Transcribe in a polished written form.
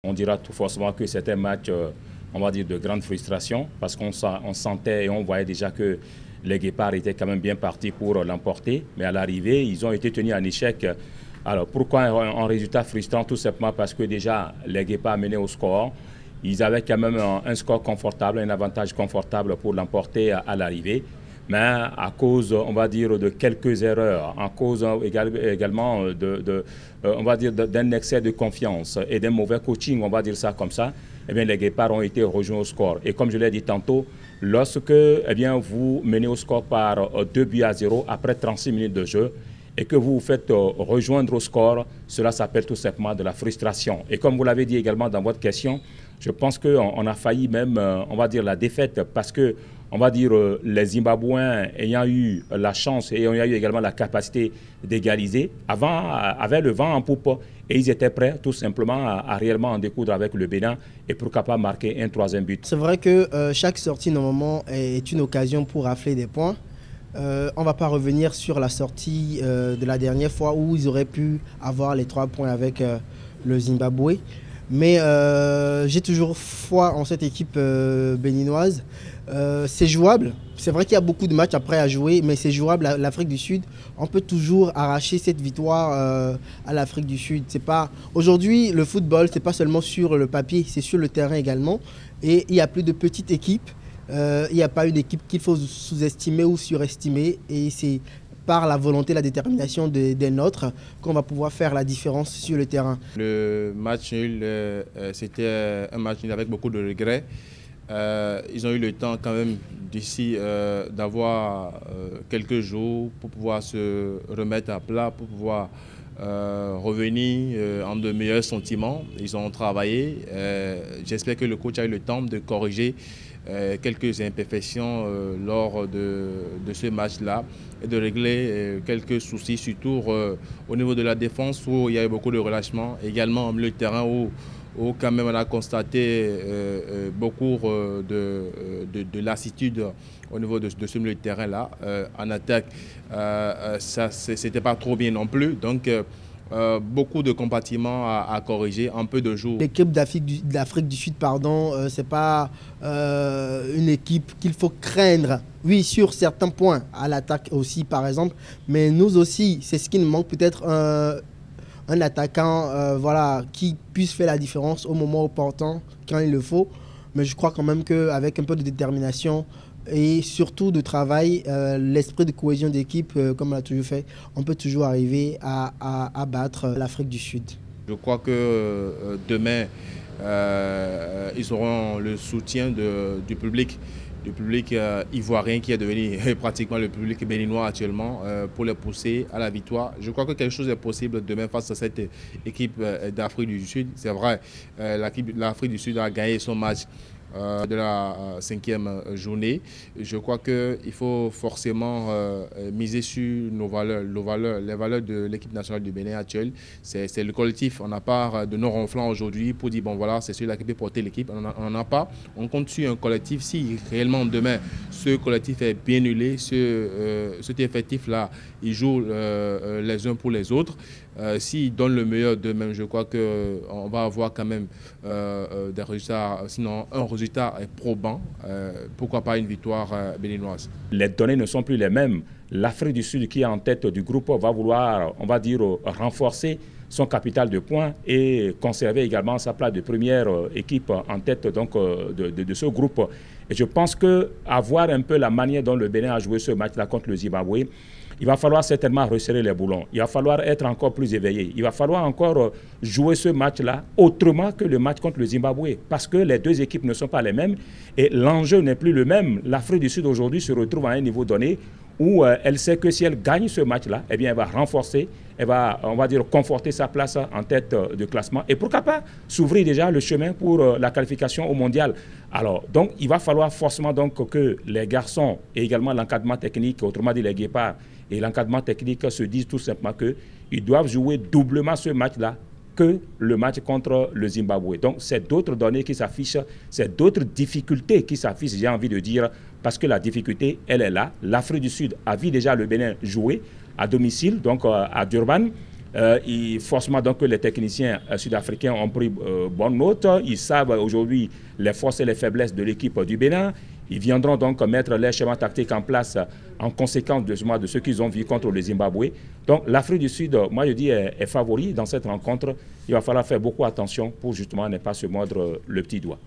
On dira tout forcément que c'était un match, on va dire, de grande frustration parce qu'on sentait et on voyait déjà que les Guépards étaient quand même bien partis pour l'emporter. Mais à l'arrivée, ils ont été tenus en échec. Alors pourquoi un résultat frustrant? Tout simplement parce que déjà, les Guépards menaient au score. Ils avaient quand même un score confortable, un avantage confortable pour l'emporter à l'arrivée. Mais à cause, on va dire, de quelques erreurs, à cause également on va dire, d'un excès de confiance et d'un mauvais coaching, on va dire ça comme ça, eh bien, les Guépards ont été rejoints au score. Et comme je l'ai dit tantôt, lorsque vous menez au score par 2-0 après 36 minutes de jeu, et que vous vous faites rejoindre au score, cela s'appelle tout simplement de la frustration. Et comme vous l'avez dit également dans votre question, je pense qu'on a failli même, on va dire, la défaite parce que, on va dire, les Zimbabwéens ayant eu la chance et ayant eu également la capacité d'égaliser, avaient le vent en poupe et ils étaient prêts tout simplement à réellement en découdre avec le Bénin et pourquoi pas marquer un troisième but. C'est vrai que chaque sortie, normalement, est une occasion pour rafler des points. On ne va pas revenir sur la sortie de la dernière fois où ils auraient pu avoir les 3 points avec le Zimbabwe. Mais j'ai toujours foi en cette équipe béninoise. C'est jouable. C'est vrai qu'il y a beaucoup de matchs après à jouer, mais c'est jouable. L'Afrique du Sud, on peut toujours arracher cette victoire à l'Afrique du Sud. Aujourd'hui, le football, c'est pas seulement sur le papier, c'est sur le terrain également. Et il n'y a plus de petites équipes. Il n'y a pas une équipe qu'il faut sous-estimer ou surestimer. Et c'est par la volonté, la détermination des nôtres qu'on va pouvoir faire la différence sur le terrain. Le match nul, c'était un match nul avec beaucoup de regrets. Ils ont eu le temps quand même d'ici d'avoir quelques jours pour pouvoir se remettre à plat, pour pouvoir revenir en de meilleurs sentiments. Ils ont travaillé. J'espère que le coach a eu le temps de corriger quelques imperfections lors de ce match-là et de régler quelques soucis, surtout au niveau de la défense où il y a eu beaucoup de relâchement, également au milieu de terrain où quand même on a constaté beaucoup de lassitude au niveau de ce milieu de terrain-là. En attaque, ça c'était pas trop bien non plus. Donc, beaucoup de compartiments à corriger, un peu de jour. L'équipe d'Afrique du Sud, c'est pas une équipe qu'il faut craindre. Oui, sur certains points, à l'attaque aussi par exemple, mais nous aussi, c'est ce qui nous manque peut-être un attaquant qui puisse faire la différence au moment opportun, quand il le faut. Mais je crois quand même qu'avec un peu de détermination et surtout de travail, l'esprit de cohésion d'équipe, comme on l'a toujours fait, on peut toujours arriver à battre l'Afrique du Sud. Je crois que demain, ils auront le soutien du public ivoirien qui est devenu pratiquement le public béninois actuellement pour les pousser à la victoire. Je crois que quelque chose est possible demain face à cette équipe d'Afrique du Sud. C'est vrai, l'Afrique du Sud a gagné son match de la 5e journée. Je crois qu'il faut forcément miser sur nos valeurs, les valeurs de l'équipe nationale du Bénin actuelle. C'est le collectif. On n'a pas de nos ronflants aujourd'hui pour dire bon voilà, c'est celui-là qui peut porter l'équipe. On n'en a pas. On compte sur un collectif. Si réellement demain ce collectif est bien huilé, cet effectif-là, il joue les uns pour les autres. S'ils donnent le meilleur d'eux-mêmes, je crois qu'on va avoir quand même des résultats, sinon un résultat probant, pourquoi pas une victoire béninoise. Les données ne sont plus les mêmes. L'Afrique du Sud qui est en tête du groupe va vouloir, on va dire, renforcer son capital de points et conserver également sa place de première équipe en tête donc, de ce groupe. Et je pense qu'avoir un peu la manière dont le Bénin a joué ce match-là contre le Zimbabwe, il va falloir certainement resserrer les boulons. Il va falloir être encore plus éveillé. Il va falloir encore jouer ce match-là autrement que le match contre le Zimbabwe. Parce que les deux équipes ne sont pas les mêmes et l'enjeu n'est plus le même. L'Afrique du Sud aujourd'hui se retrouve à un niveau donné où elle sait que si elle gagne ce match-là, eh bien, elle va renforcer, elle va, on va dire, conforter sa place en tête de classement. Et pourquoi pas s'ouvrir déjà le chemin pour la qualification au mondial. Alors, donc, il va falloir forcément donc, que les garçons et également l'encadrement technique, autrement dit les Guépards, et l'encadrement technique se disent tout simplement qu'ils doivent jouer doublement ce match-là que le match contre le Zimbabwe. Donc, c'est d'autres données qui s'affichent, c'est d'autres difficultés qui s'affichent, j'ai envie de dire, parce que la difficulté, elle est là. L'Afrique du Sud a vu déjà le Bénin jouer à domicile, donc à Durban. Forcément, donc, les techniciens sud-africains ont pris bonne note. Ils savent aujourd'hui les forces et les faiblesses de l'équipe du Bénin. Ils viendront donc mettre les schémas tactiques en place en conséquence de ce qu'ils ont vu contre le Zimbabwe. Donc l'Afrique du Sud, moi je dis, est favori dans cette rencontre. Il va falloir faire beaucoup attention pour justement ne pas se mordre le petit doigt.